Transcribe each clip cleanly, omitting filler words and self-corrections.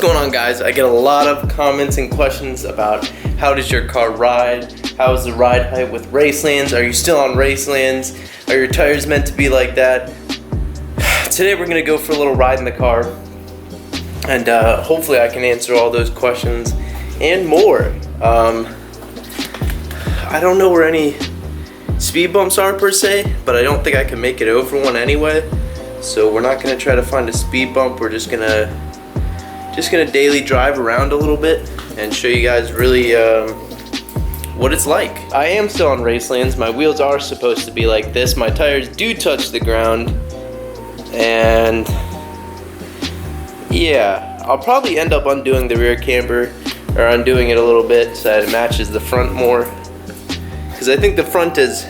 going on, guys? I get a lot of comments and questions about how does your car ride? How is the ride height with Racelands? Are you still on Racelands? Are your tires meant to be like that? Today we're gonna go for a little ride in the car, and hopefully I can answer all those questions and more. I don't know where any speed bumps are per se, but I don't think I can make it over one anyway. So we're not gonna try to find a speed bump. We're just gonna daily drive around a little bit and show you guys really what it's like. I am still on Racelands. My wheels are supposed to be like this. My tires do touch the ground, and yeah, I'll probably end up undoing the rear camber, or undoing it a little bit so that it matches the front more, because I think the front is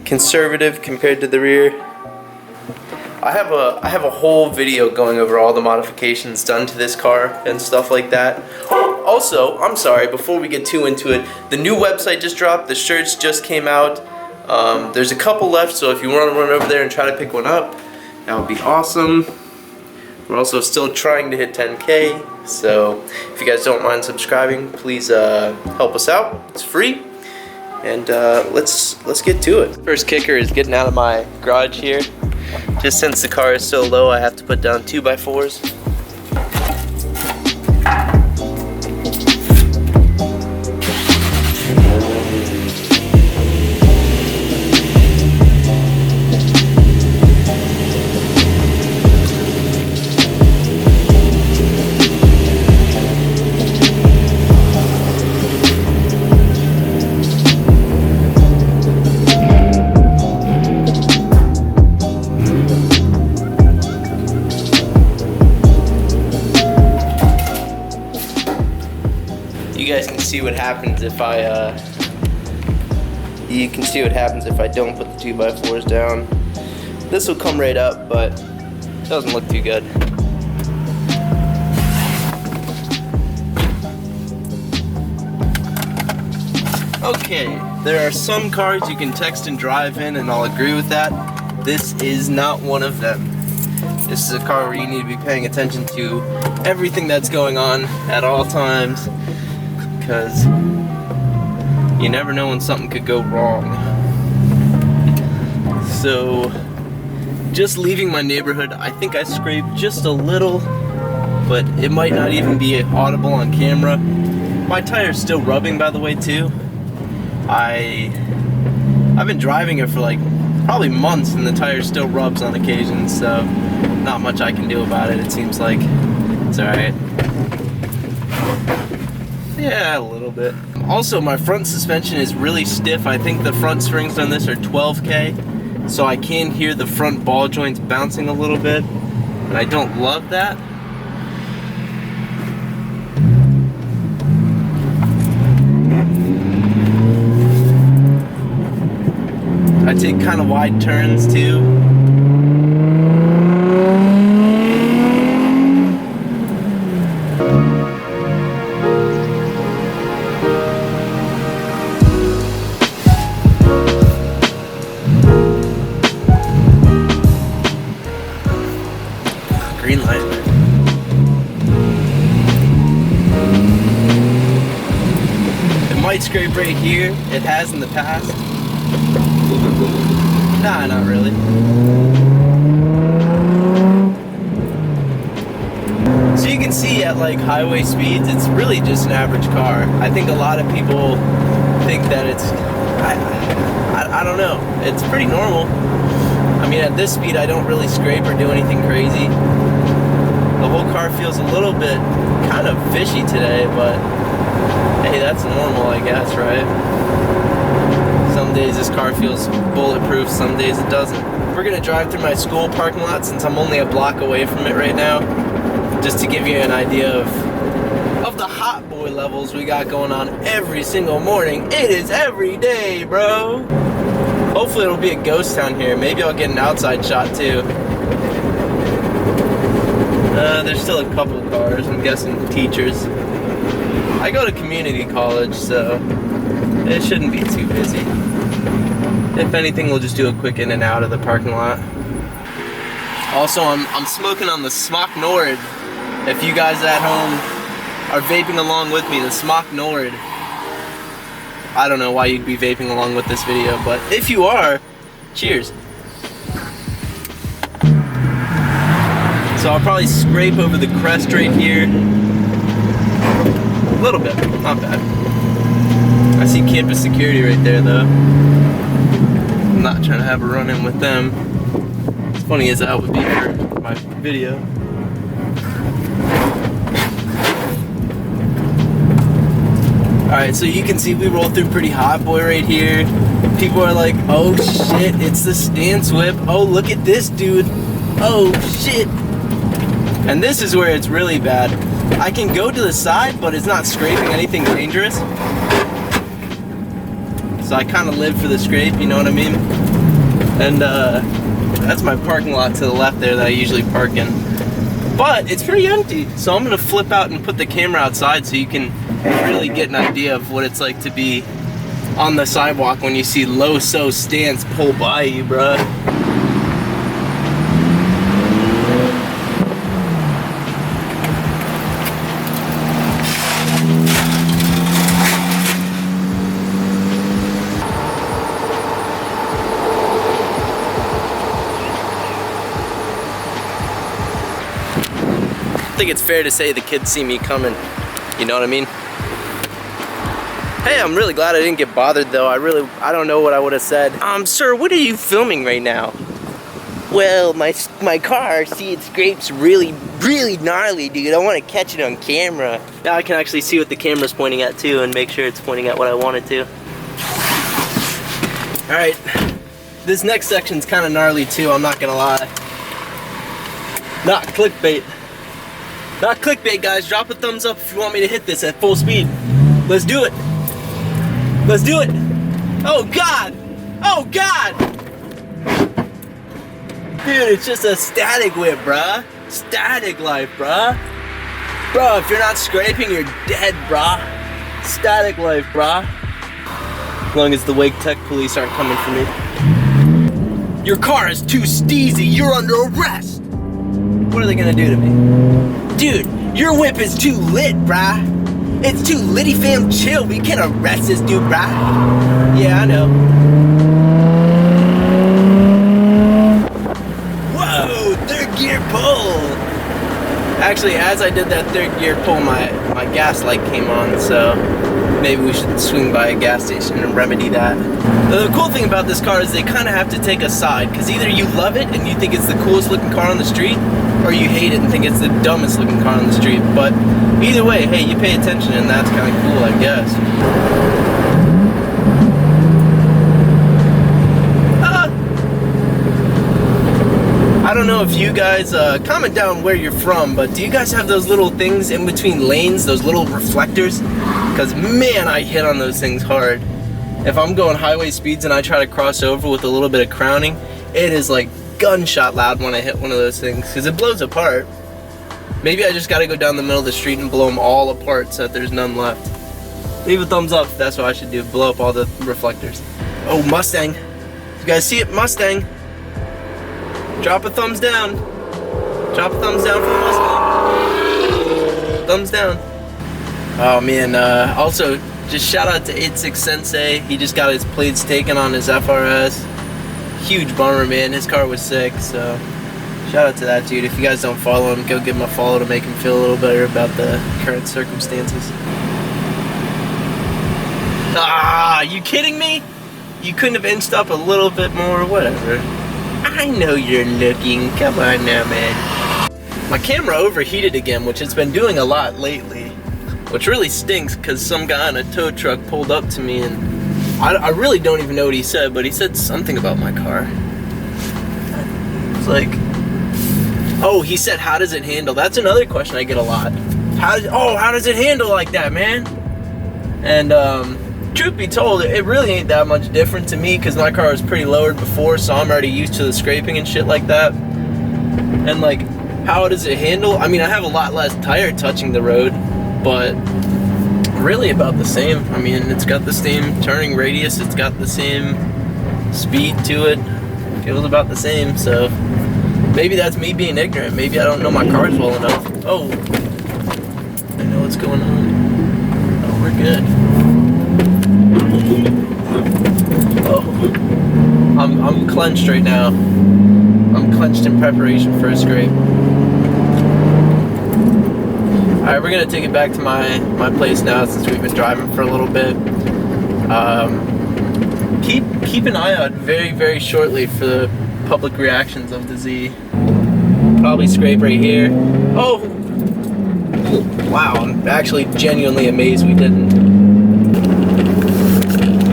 conservative compared to the rear. I have a whole video going over all the modifications done to this car and stuff like that. Also, I'm sorry, before we get too into it, the new website just dropped. The shirts just came out. There's a couple left, so if you want to run over there and try to pick one up, that would be awesome. We're also still trying to hit 10K, so if you guys don't mind subscribing, please help us out. It's free, and let's get to it. First kicker is getting out of my garage here. Just since the car is so low, I have to put down 2x4s. You guys can see what happens if I don't put the 2x4s down. This will come right up, but it doesn't look too good. Okay, there are some cars you can text and drive in, and I'll agree with that. This is not one of them. This is a car where you need to be paying attention to everything that's going on at all times, because you never know when something could go wrong. So, just leaving my neighborhood, I think I scraped just a little, but it might not even be audible on camera. My tire's still rubbing, by the way, too. I've been driving it for like probably months, and the tire still rubs on occasion, so not much I can do about it, it seems like. It's alright. Yeah, a little bit. Also, my front suspension is really stiff. I think the front springs on this are 12K, so I can hear the front ball joints bouncing a little bit, and I don't love that. I take kind of wide turns too. Green light. It might scrape right here. It has in the past. Nah, not really. So you can see at like highway speeds, it's really just an average car. I think a lot of people think that it's, I don't know, it's pretty normal. I mean, at this speed, I don't really scrape or do anything crazy. The whole car feels a little bit kind of fishy today, but hey, that's normal, I guess, right? Some days this car feels bulletproof, some days it doesn't. We're gonna drive through my school parking lot since I'm only a block away from it right now, just to give you an idea of the hot boy levels we got going on every single morning. It is every day, bro. Hopefully it'll be a ghost town here. Maybe I'll get an outside shot too. There's still a couple cars, I'm guessing teachers. I go to community college, so it shouldn't be too busy. If anything, we'll just do a quick in and out of the parking lot. Also, I'm smoking on the Smock Nord If you guys at home are vaping along with me, the Smock Nord, I don't know why you'd be vaping along with this video, but if you are, cheers. So I'll probably scrape over the crest right here. A little bit, not bad. I see campus security right there though. I'm not trying to have a run-in with them. As funny as that would be for my video. Alright, so you can see we roll through pretty hot boy right here. People are like, oh shit, it's the stance whip. Oh, look at this dude. Oh shit. And this is where it's really bad. I can go to the side, but it's not scraping anything dangerous. So I kind of live for the scrape, you know what I mean? And that's my parking lot to the left there that I usually park in. But it's pretty empty, so I'm gonna flip out and put the camera outside so you can really get an idea of what it's like to be on the sidewalk when you see Lowso stance pull by you, bruh. I think it's fair to say the kids see me coming, you know what I mean? Hey, I'm really glad I didn't get bothered though. I don't know what I would have said. Sir, what are you filming right now? Well, my car, see, it scrapes really gnarly, dude. I want to catch it on camera. Now I can actually see what the camera's pointing at too and make sure it's pointing at what I want it to. Alright, this next section's kind of gnarly too, I'm not gonna lie. Not clickbait. Not clickbait, guys. Drop a thumbs up if you want me to hit this at full speed. Let's do it. Let's do it. Oh God. Oh God. Dude, it's just a static whip, bruh. Static life, bruh. Bro, if you're not scraping, you're dead, bruh. Static life, bruh. As long as the Wake Tech police aren't coming for me. Your car is too steezy. You're under arrest. What are they gonna do to me? Dude, your whip is too lit, brah. It's too litty, fam. Chill. We can't arrest this dude, brah. Yeah, I know. Whoa, third gear pull. Actually, as I did that third gear pull, my gas light came on, so maybe we should swing by a gas station and remedy that. The cool thing about this car is they kind of have to take a side, because either you love it and you think it's the coolest looking car on the street, or you hate it and think it's the dumbest looking car on the street. But either way, hey, you pay attention and that's kind of cool, I guess. I don't know if you guys, comment down where you're from, but do you guys have those little things in between lanes, those little reflectors? Because man, I hit on those things hard. If I'm going highway speeds and I try to cross over with a little bit of crowning, it is like gunshot loud when I hit one of those things, because it blows apart. Maybe I just got to go down the middle of the street and blow them all apart so that there's none left. Leave a thumbs up if that's what I should do, blow up all the reflectors. Oh, Mustang. You guys see it? Mustang. Drop a thumbs down. Drop a thumbs down for the Mustang. Thumbs down. Oh man, also just shout out to 86 Sensei. He just got his plates taken on his FRS. Huge bummer, man. His car was sick, so shout out to that dude. If you guys don't follow him, go give him a follow to make him feel a little better about the current circumstances. Ah, you kidding me? You couldn't have inched up a little bit more? Whatever. I know you're looking. Come on now, man. My camera overheated again, which it's been doing a lot lately, which really stinks because some guy in a tow truck pulled up to me and I really don't even know what he said, but he said something about my car. It's like, oh, he said, how does it handle? That's another question I get a lot. How does it handle like that, man? And truth be told, it really ain't that much different to me because my car was pretty lowered before, so I'm already used to the scraping and shit like that. And like, how does it handle? I mean, I have a lot less tire touching the road, but really about the same. I mean, it's got the same turning radius, it's got the same speed to it. Feels about the same, so Maybe that's me being ignorant. Maybe I don't know my cars well enough. Oh, I know what's going on. Oh, we're good. Oh, I'm clenched right now. I'm clenched in preparation for a scrape. Alright, we're gonna take it back to my place now since we've been driving for a little bit. Keep an eye out very, very shortly for the public reactions of the Z. Probably scrape right here. Oh! Wow, I'm actually genuinely amazed we didn't.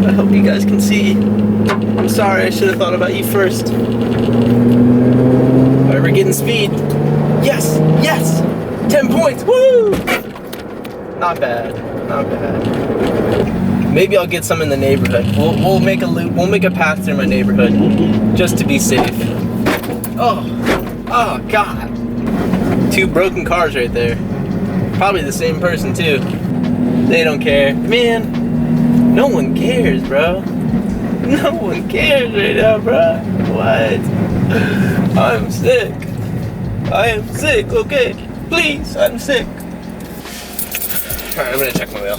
I hope you guys can see. I'm sorry, I should have thought about you first. Alright, we're getting speed. Yes! Yes! 10 points! Woo! Not bad. Not bad. Maybe I'll get some in the neighborhood. We'll make a loop. We'll make a path through my neighborhood just to be safe. Oh, oh God! 2 broken cars right there. Probably the same person too. They don't care, man. No one cares, bro. No one cares right now, bro. What? I'm sick. I am sick. Okay, please. I'm sick. All right, I'm gonna check my mail.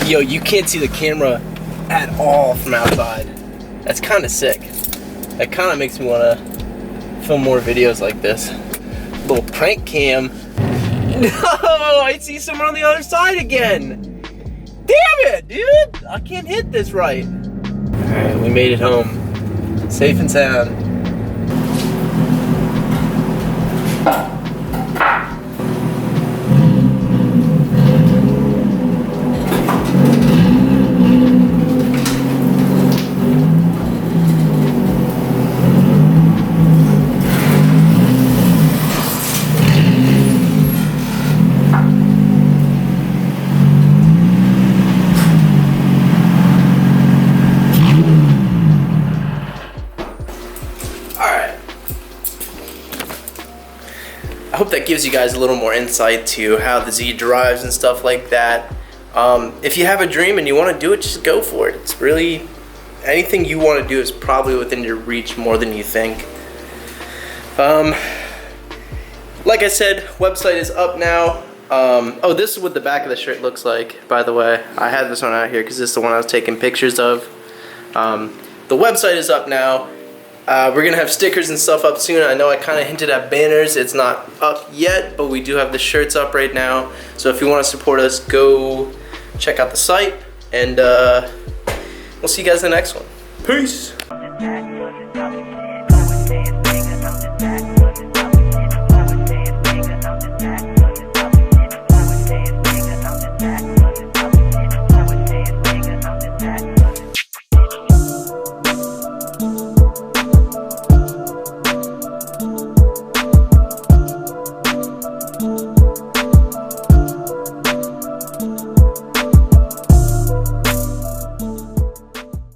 Yo, you can't see the camera at all from outside. That's kind of sick. That kind of makes me want to film more videos like this. Little prank cam. No, I see someone on the other side again. Damn it, dude. I can't hit this right. All right, we made it home. Safe and sound. I hope that gives you guys a little more insight to how the Z drives and stuff like that. If you have a dream and you want to do it, just go for it. It's really, anything you want to do is probably within your reach more than you think. Like I said, website is up now. Oh, this is what the back of the shirt looks like, by the way. I had this one out here because this is the one I was taking pictures of. The website is up now. We're gonna have stickers and stuff up soon. I know I kind of hinted at banners. It's not up yet, but we do have the shirts up right now. So if you want to support us, go check out the site, and we'll see you guys in the next one. Peace.